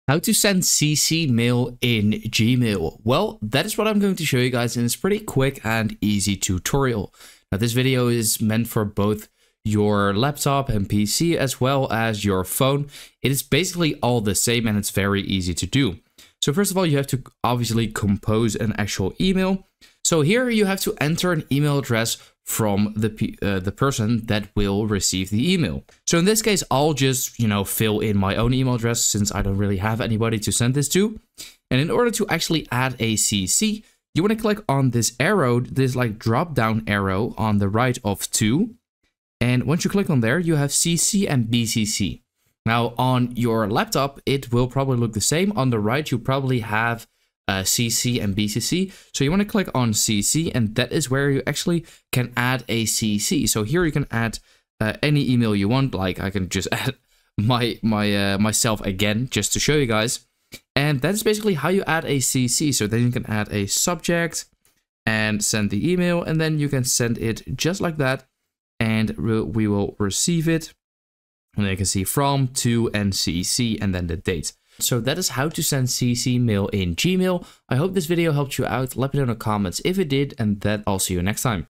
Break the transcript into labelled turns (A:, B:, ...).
A: How to send CC mail in Gmail. Well, that is what I'm going to show you guys in this pretty quick and easy tutorial. Now, this video is meant for both your laptop and PC as well as your phone. It is basically all the same and it's very easy to do. So first of all, you have to obviously compose an actual email. So here you have to enter an email address from the person that will receive the email. So in this case, I'll just, fill in my own email address since I don't really have anybody to send this to. And in order to actually add a CC, you want to click on this arrow, this like drop down arrow on the right of 2. And once you click on there, you have CC and BCC. Now on your laptop, it will probably look the same. On the right, you probably have CC and BCC. So you want to click on CC, and that is where you actually can add a CC. So here you can add any email you want. Like I can just add myself again, just to show you guys. And that is basically how you add a CC. So then you can add a subject and send the email, and then you can send it just like that, and we will receive it. And then you can see from, to, and CC, and then the date. So that is how to send CC mail in Gmail. I hope this video helped you out. Let me know in the comments if it did, and then I'll see you next time.